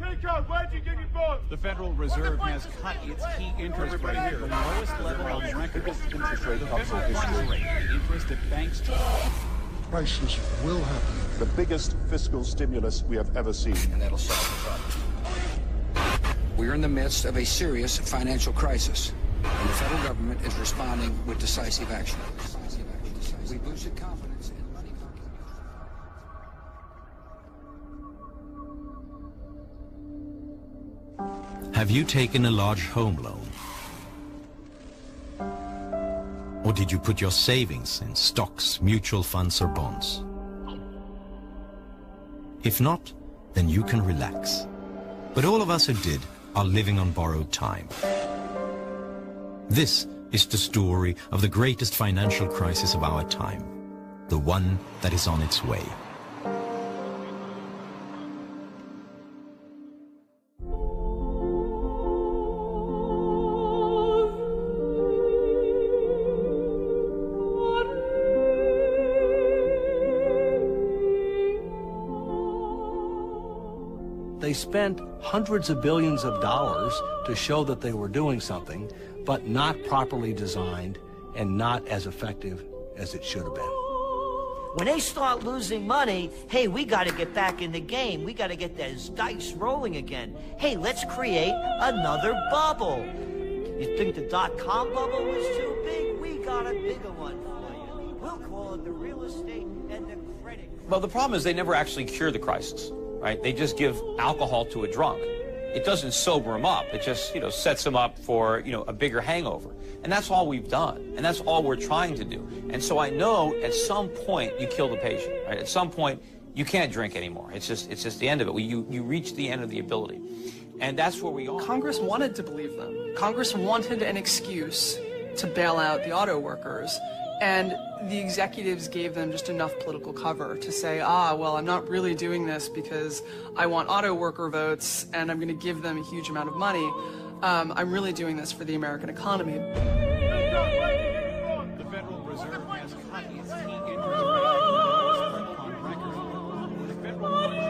Where'd you get your bonds? The Federal Reserve has cut its key interest rate to the lowest level on record. Interest rate interest at banks. Crisis will happen. The biggest fiscal stimulus we have ever seen. And that'll solve the problem. We're in the midst of a serious financial crisis, and the federal government is responding with decisive action. We boosted confidence in money market. Have you taken a large home loan? Or did you put your savings in stocks, mutual funds, or bonds? If not, then you can relax. But all of us who did are living on borrowed time. This is the story of the greatest financial crisis of our time, the one that is on its way. They spent hundreds of billions of dollars to show that they were doing something, but not properly designed and not as effective as it should have been. When they start losing money, hey, we got to get back in the game. We got to get those dice rolling again. Hey, let's create another bubble. You think the dot-com bubble was too big? We got a bigger one for you. We'll call it the real estate and the credit. Well, the problem is they never actually cure the crisis. Right? They just give alcohol to a drunk. It doesn't sober him up. It just, sets him up for, a bigger hangover. And that's all we've done. And that's all we're trying to do. And so I know at some point you kill the patient, right? At some point you can't drink anymore. It's just the end of it. You reach the end of the ability. And that's where we are. Congress wanted to believe them. Congress wanted an excuse to bail out the auto workers. And the executives gave them just enough political cover to say, well, I'm not really doing this because I want auto worker votes and I'm going to give them a huge amount of money. I'm really doing this for the American economy. The Federal Reserve has cut its key interest rate on record. The Federal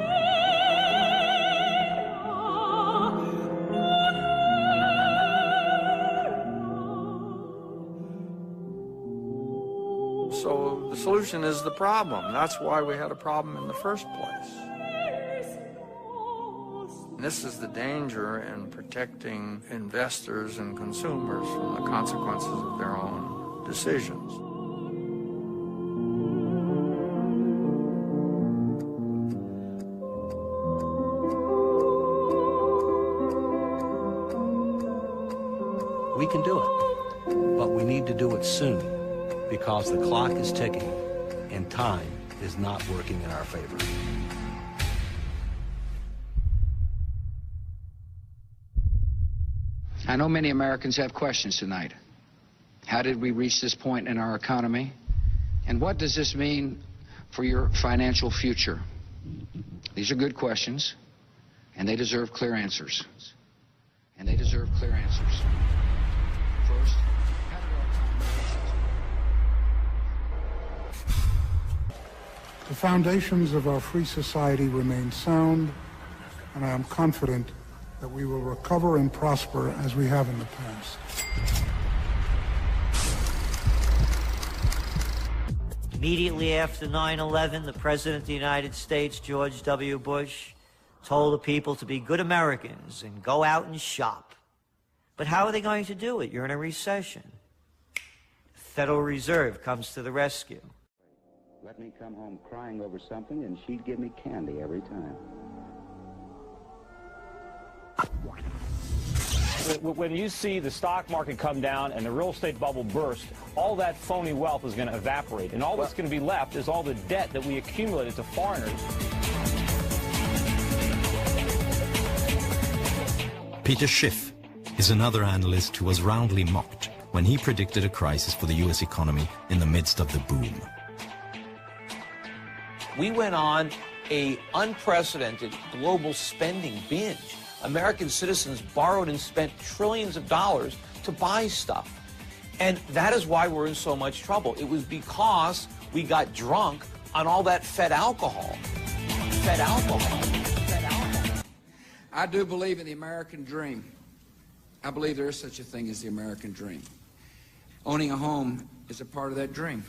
So the solution is the problem. That's why we had a problem in the first place. And this is the danger in protecting investors and consumers from the consequences of their own decisions. We can do it, but we need to do it soon, because the clock is ticking and time is not working in our favor. I know many Americans have questions tonight. How did we reach this point in our economy? And what does this mean for your financial future? These are good questions, and they deserve clear answers. And they deserve clear answers. First, how did our economy reach this point? The foundations of our free society remain sound, and I am confident that we will recover and prosper as we have in the past. Immediately after 9/11, the President of the United States, George W. Bush, told the people to be good Americans and go out and shop. But how are they going to do it? You're in a recession. The Federal Reserve comes to the rescue. Let me come home crying over something, and she'd give me candy every time. When you see the stock market come down and the real estate bubble burst, all that phony wealth is going to evaporate. And all that's going to be left is all the debt that we accumulated to foreigners. Peter Schiff is another analyst who was roundly mocked when he predicted a crisis for the U.S. economy in the midst of the boom. We went on an unprecedented global spending binge. American citizens borrowed and spent trillions of dollars to buy stuff. And that is why we're in so much trouble. It was because we got drunk on all that fed alcohol. Fed alcohol. Fed alcohol. I do believe in the American dream. I believe there is such a thing as the American dream. Owning a home is a part of that dream.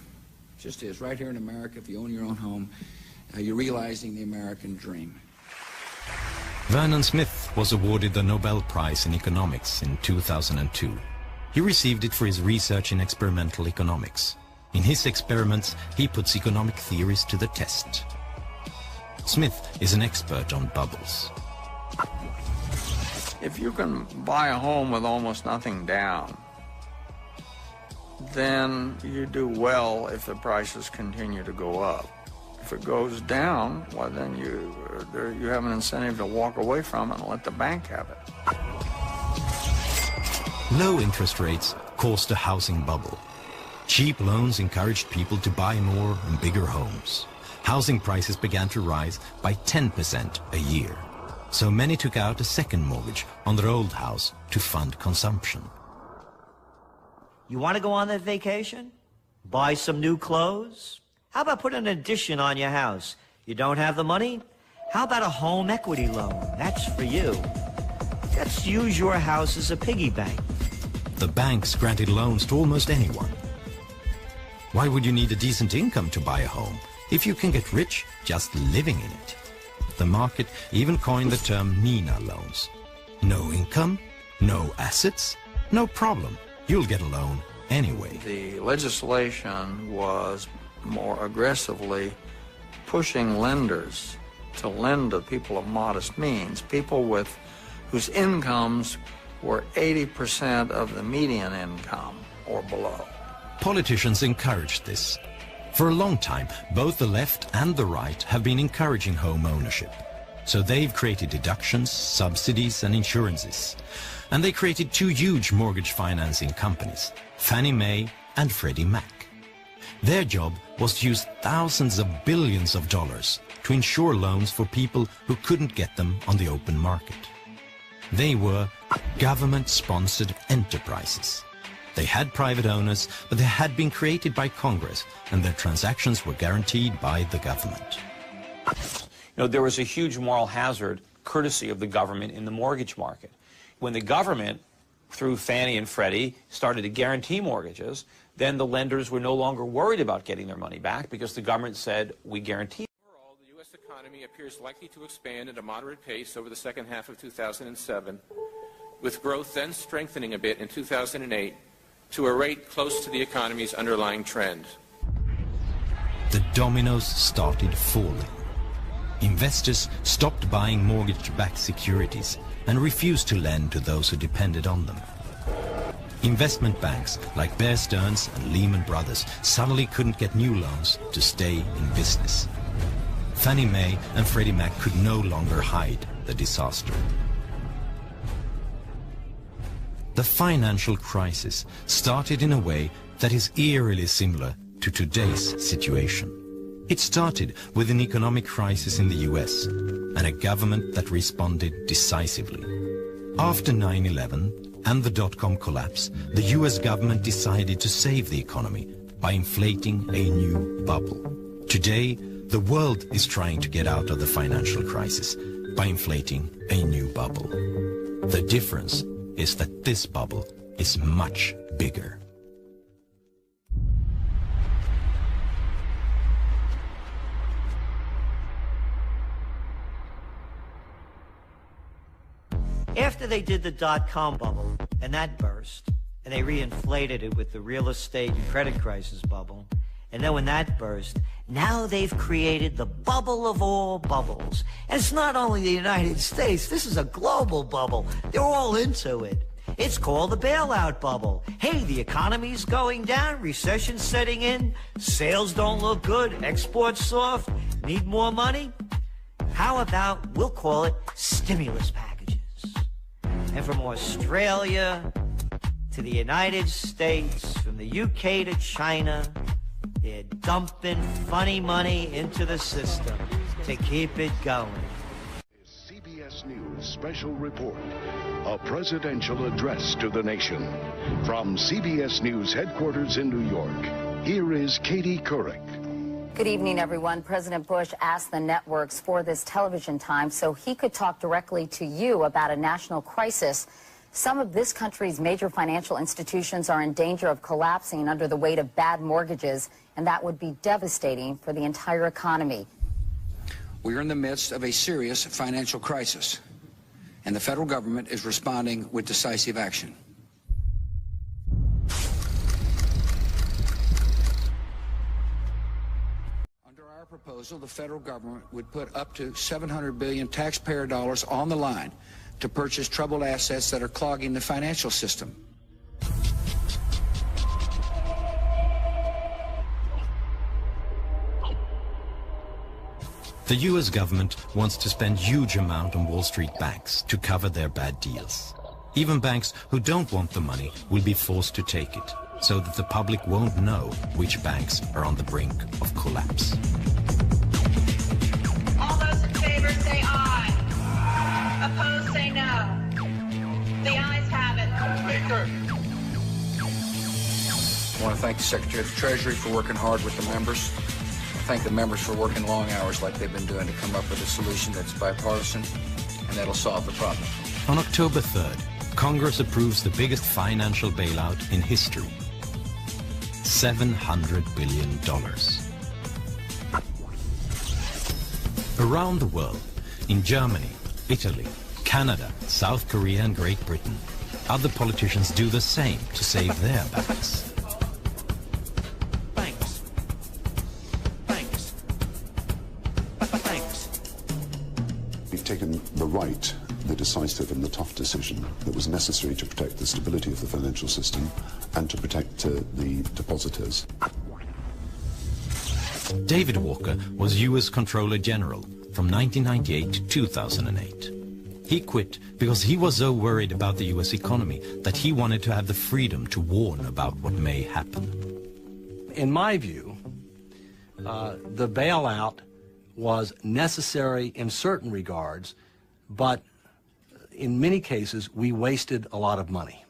It just is. Right here in America, if you own your own home, you're realizing the American dream. Vernon Smith was awarded the Nobel Prize in Economics in 2002. He received it for his research in experimental economics. In his experiments, he puts economic theories to the test. Smith is an expert on bubbles. If you can buy a home with almost nothing down, then you do well if the prices continue to go up. If it goes down, well, then you have an incentive to walk away from it and let the bank have it. Low interest rates caused a housing bubble. Cheap loans encouraged people to buy more and bigger homes. Housing prices began to rise by 10% a year. So many took out a second mortgage on their old house to fund consumption. You want to go on that vacation? Buy some new clothes? How about put an addition on your house? You don't have the money? How about a home equity loan? That's for you. Let's use your house as a piggy bank. The banks granted loans to almost anyone. Why would you need a decent income to buy a home if you can get rich just living in it? The market even coined the term Nina loans. No income, no assets, no problem. You'll get a loan anyway. The legislation was more aggressively pushing lenders to lend to people of modest means, people whose incomes were 80% of the median income or below. Politicians encouraged this. For a long time, both the left and the right have been encouraging home ownership. So they've created deductions, subsidies, and insurances. And they created two huge mortgage financing companies, Fannie Mae and Freddie Mac. Their job was to use thousands of billions of dollars to insure loans for people who couldn't get them on the open market. They were government-sponsored enterprises. They had private owners, but they had been created by Congress, and their transactions were guaranteed by the government. You know, there was a huge moral hazard courtesy of the government in the mortgage market. When the government, through Fannie and Freddie, started to guarantee mortgages, then the lenders were no longer worried about getting their money back because the government said, we guarantee. Overall, the U.S. economy appears likely to expand at a moderate pace over the second half of 2007, with growth then strengthening a bit in 2008 to a rate close to the economy's underlying trend. The dominoes started falling. Investors stopped buying mortgage-backed securities and refused to lend to those who depended on them. Investment banks like Bear Stearns and Lehman Brothers suddenly couldn't get new loans to stay in business. Fannie Mae and Freddie Mac could no longer hide the disaster. The financial crisis started in a way that is eerily similar to today's situation. It started with an economic crisis in the US and a government that responded decisively. After 9/11 and the dot-com collapse, the US government decided to save the economy by inflating a new bubble. Today, the world is trying to get out of the financial crisis by inflating a new bubble. The difference is that this bubble is much bigger. After they did the dot-com bubble, and that burst, and they reinflated it with the real estate and credit crisis bubble, and then when that burst, now they've created the bubble of all bubbles. And it's not only the United States, this is a global bubble. They're all into it. It's called the bailout bubble. Hey, the economy's going down, recession's setting in, sales don't look good, exports soft, need more money? How about, we'll call it stimulus packages. And from Australia to the United States, from the UK to China, they're dumping funny money into the system to keep it going. CBS News Special Report, a presidential address to the nation. From CBS News headquarters in New York, here is Katie Couric. Good evening, everyone. President Bush asked the networks for this television time so he could talk directly to you about a national crisis. Some of this country's major financial institutions are in danger of collapsing under the weight of bad mortgages, and that would be devastating for the entire economy. We are in the midst of a serious financial crisis, and the federal government is responding with decisive action. Proposal, the federal government would put up to $700 billion taxpayer dollars on the line to purchase troubled assets that are clogging the financial system. The U.S. government wants to spend huge amount on Wall Street banks to cover their bad deals. Even banks who don't want the money will be forced to take it, so that the public won't know which banks are on the brink of collapse. All those in favor say aye. Opposed say no. The ayes have it. Speaker. I want to thank the Secretary of the Treasury for working hard with the members. I thank the members for working long hours like they've been doing to come up with a solution that's bipartisan and that'll solve the problem. On October 3rd, Congress approves the biggest financial bailout in history. $700 billion. Around the world, in Germany, Italy, Canada, South Korea and Great Britain, other politicians do the same to save their banks. Banks. Banks. Banks. We've taken the right, the decisive and the tough decision that was necessary to protect the stability of the financial system and to protect the depositors. David Walker was U.S. Comptroller General from 1998 to 2008. He quit because he was so worried about the U.S. economy that he wanted to have the freedom to warn about what may happen. In my view, the bailout was necessary in certain regards, but in many cases we wasted a lot of money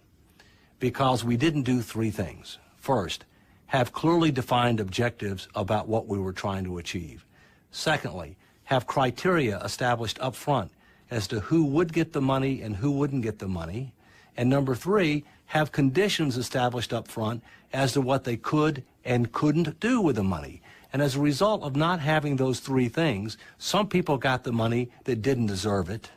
because we didn't do three things. First, have clearly defined objectives about what we were trying to achieve. Secondly, have criteria established up front as to who would get the money and who wouldn't get the money. And number three, have conditions established up front as to what they could and couldn't do with the money. And as a result of not having those three things, some people got the money that didn't deserve it.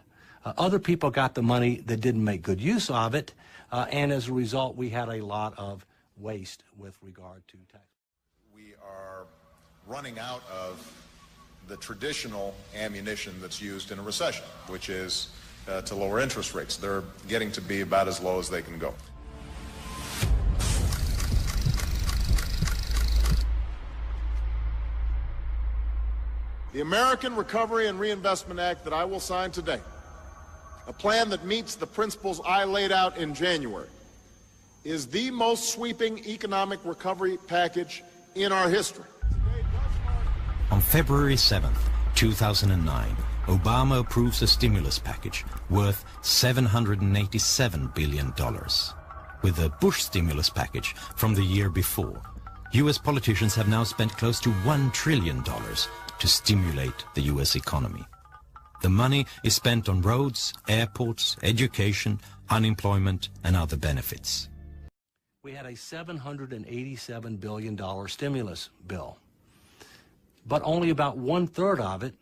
Other people got the money that didn't make good use of it. And as a result, we had a lot of waste with regard to tax. We are running out of the traditional ammunition that's used in a recession, which is to lower interest rates. They're getting to be about as low as they can go. The American Recovery and Reinvestment Act that I will sign today, a plan that meets the principles I laid out in January, is the most sweeping economic recovery package in our history. On February 7th, 2009, Obama approves a stimulus package worth $787 billion. With the Bush stimulus package from the year before, U.S. politicians have now spent close to $1 trillion to stimulate the U.S. economy. The money is spent on roads, airports, education, unemployment, and other benefits. We had a $787 billion stimulus bill, but only about 1/3 of it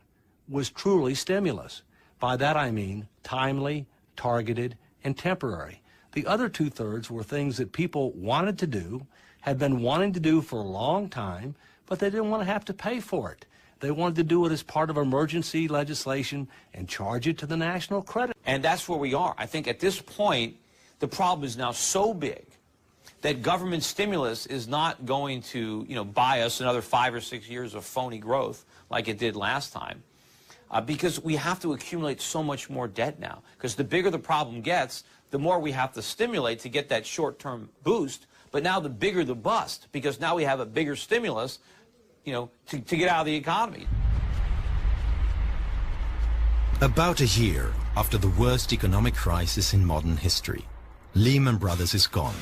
was truly stimulus. By that I mean timely, targeted, and temporary. The other 2/3 were things that people wanted to do, had been wanting to do for a long time, but they didn't want to have to pay for it. They wanted to do it as part of emergency legislation and charge it to the national credit. And that's where we are. I think at this point, the problem is now so big that government stimulus is not going to, buy us another 5 or 6 years of phony growth like it did last time. Because we have to accumulate so much more debt now. Because the bigger the problem gets, the more we have to stimulate to get that short-term boost. But now the bigger the bust, because now we have a bigger stimulus, to get out of the economy. About a year after the worst economic crisis in modern history, Lehman Brothers is gone.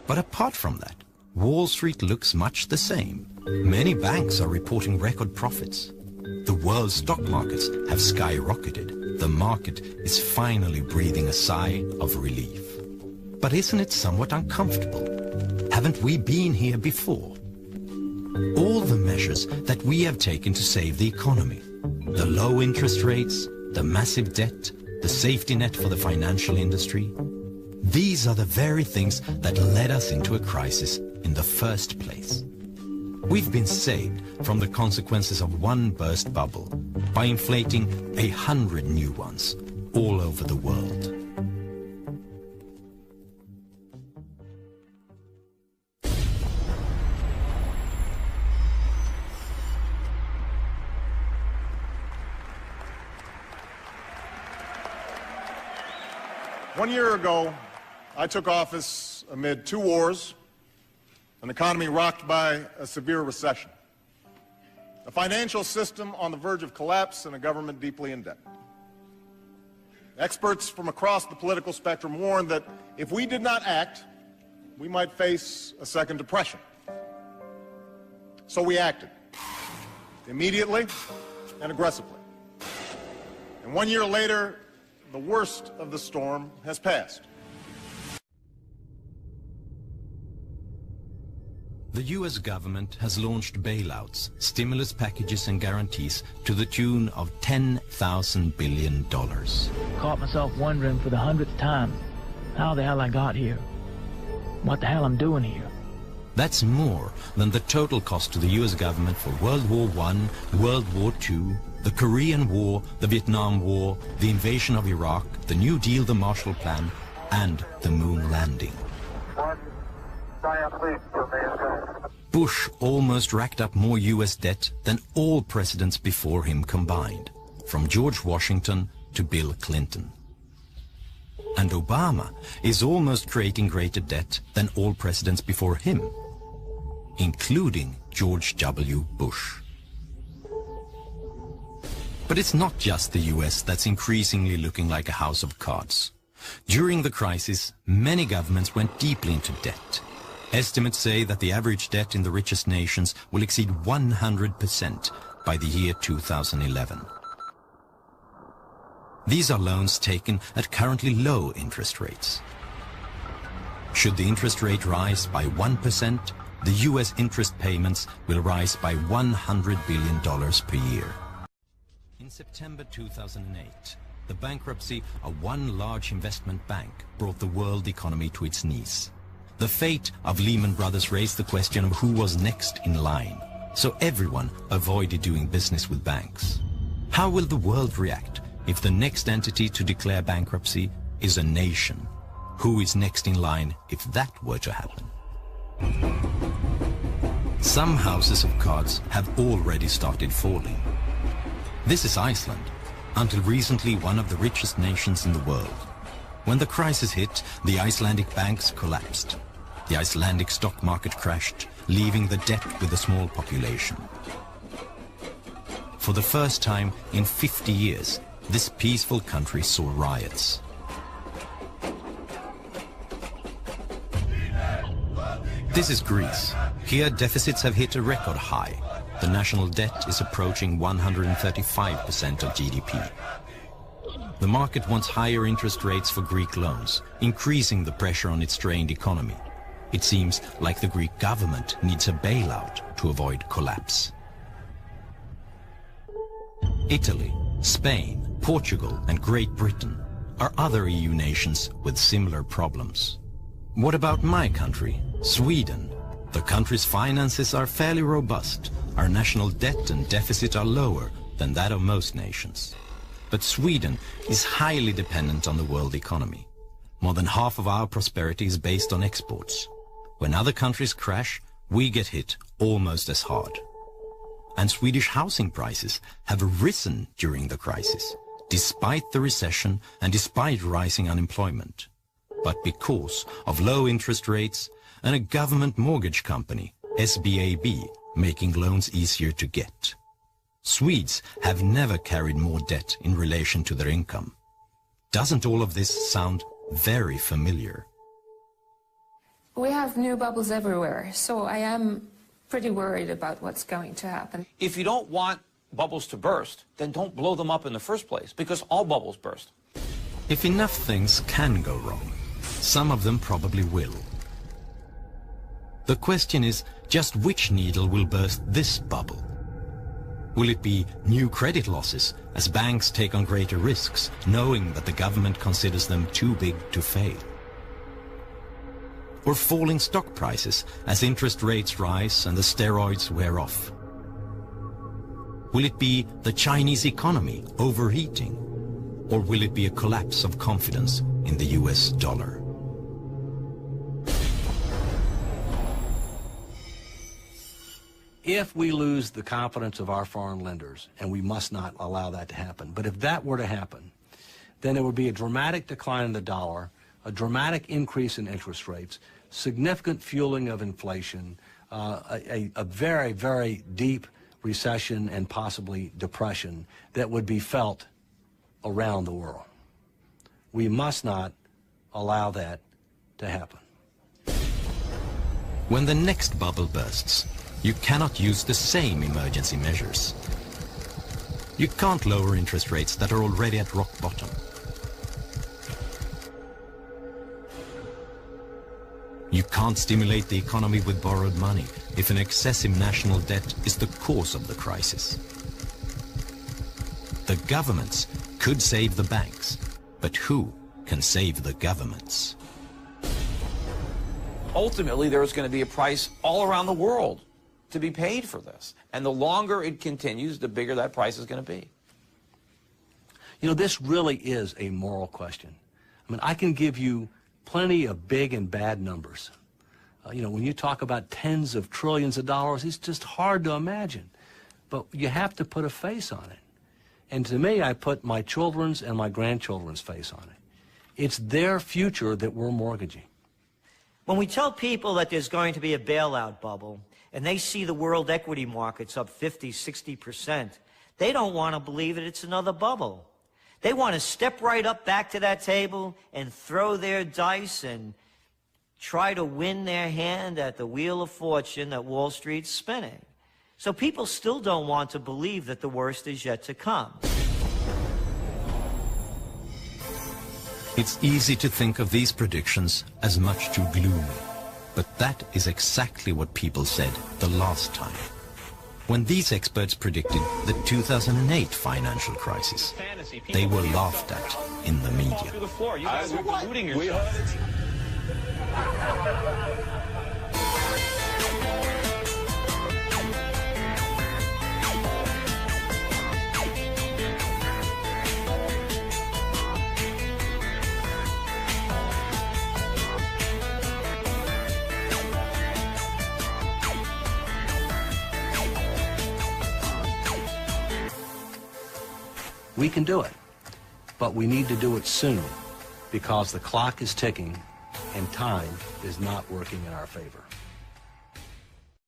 But apart from that, Wall Street looks much the same. Many banks are reporting record profits. The world's stock markets have skyrocketed. The market is finally breathing a sigh of relief. But isn't it somewhat uncomfortable? Haven't we been here before? All the measures that we have taken to save the economy, the low interest rates, the massive debt, the safety net for the financial industry, these are the very things that led us into a crisis in the first place. We've been saved from the consequences of one burst bubble by inflating 100 new ones all over the world. One year ago, I took office amid 2 wars, an economy rocked by a severe recession, a financial system on the verge of collapse, and a government deeply in debt. Experts from across the political spectrum warned that if we did not act, we might face a second depression. So we acted, immediately and aggressively. And 1 year later, the worst of the storm has passed. The U.S. government has launched bailouts, stimulus packages and guarantees to the tune of $10,000 billion. Caught myself wondering for the 100th time how the hell I got here. What the hell I'm doing here. That's more than the total cost to the U.S. government for World War I, World War II, the Korean War, the Vietnam War, the invasion of Iraq, the New Deal, the Marshall Plan, and the moon landing. Bush almost racked up more U.S. debt than all presidents before him combined, from George Washington to Bill Clinton. And Obama is almost creating greater debt than all presidents before him, including George W. Bush. But it's not just the U.S. that's increasingly looking like a house of cards. During the crisis, many governments went deeply into debt. Estimates say that the average debt in the richest nations will exceed 100% by the year 2011. These are loans taken at currently low interest rates. Should the interest rate rise by 1%, the U.S. interest payments will rise by $100 billion per year. In September 2008, the bankruptcy of one large investment bank brought the world economy to its knees. The fate of Lehman Brothers raised the question of who was next in line, so everyone avoided doing business with banks. How will the world react if the next entity to declare bankruptcy is a nation? Who is next in line if that were to happen? Some houses of cards have already started falling. This is Iceland, until recently one of the richest nations in the world. When the crisis hit, the Icelandic banks collapsed. The Icelandic stock market crashed, leaving the debt with a small population. For the first time in 50 years, this peaceful country saw riots. This is Greece. Here deficits have hit a record high. The national debt is approaching 135% of GDP. The market wants higher interest rates for Greek loans, increasing the pressure on its strained economy. It seems like the Greek government needs a bailout to avoid collapse. Italy, Spain, Portugal, and Great Britain are other EU nations with similar problems. What about my country, Sweden? The country's finances are fairly robust. Our national debt and deficit are lower than that of most nations. But Sweden is highly dependent on the world economy. More than half of our prosperity is based on exports. When other countries crash, we get hit almost as hard. And Swedish housing prices have risen during the crisis, despite the recession and despite rising unemployment. But because of low interest rates and a government mortgage company, SBAB, making loans easier to get. Swedes have never carried more debt in relation to their income. Doesn't all of this sound very familiar? We have new bubbles everywhere, so I am pretty worried about what's going to happen. If you don't want bubbles to burst, then don't blow them up in the first place, because all bubbles burst. If enough things can go wrong, some of them probably will. The question is just which needle will burst this bubble? Will it be new credit losses as banks take on greater risks, knowing that the government considers them too big to fail? Or falling stock prices as interest rates rise and the steroids wear off? Will it be the Chinese economy overheating? Or will it be a collapse of confidence in the US dollar? If we lose the confidence of our foreign lenders, and we must not allow that to happen, but if that were to happen, then there would be a dramatic decline in the dollar, a dramatic increase in interest rates, significant fueling of inflation, a very, very deep recession and possibly depression that would be felt around the world. We must not allow that to happen. When the next bubble bursts, you cannot use the same emergency measures. You can't lower interest rates that are already at rock bottom. You can't stimulate the economy with borrowed money if an excessive national debt is the cause of the crisis. The governments could save the banks, but who can save the governments? Ultimately, there's going to be a price all around the world to be paid for this. And the longer it continues, the bigger that price is going to be. You know, this really is a moral question. I mean, I can give you plenty of big and bad numbers. You know, when you talk about tens of trillions of dollars, it's just hard to imagine. But you have to put a face on it. And to me, I put my children's and my grandchildren's face on it. It's their future that we're mortgaging. When we tell people that there's going to be a bailout bubble, and they see the world equity markets up 50, 60%, they don't want to believe that it's another bubble. They want to step right up back to that table and throw their dice and try to win their hand at the wheel of fortune that Wall Street's spinning. So people still don't want to believe that the worst is yet to come. It's easy to think of these predictions as much too gloomy, but that is exactly what people said the last time, when these experts predicted the 2008 financial crisis. They were laughed at in the media. Through the floor. You guys are deluding yourselves. We can do it, but we need to do it soon because the clock is ticking and time is not working in our favor.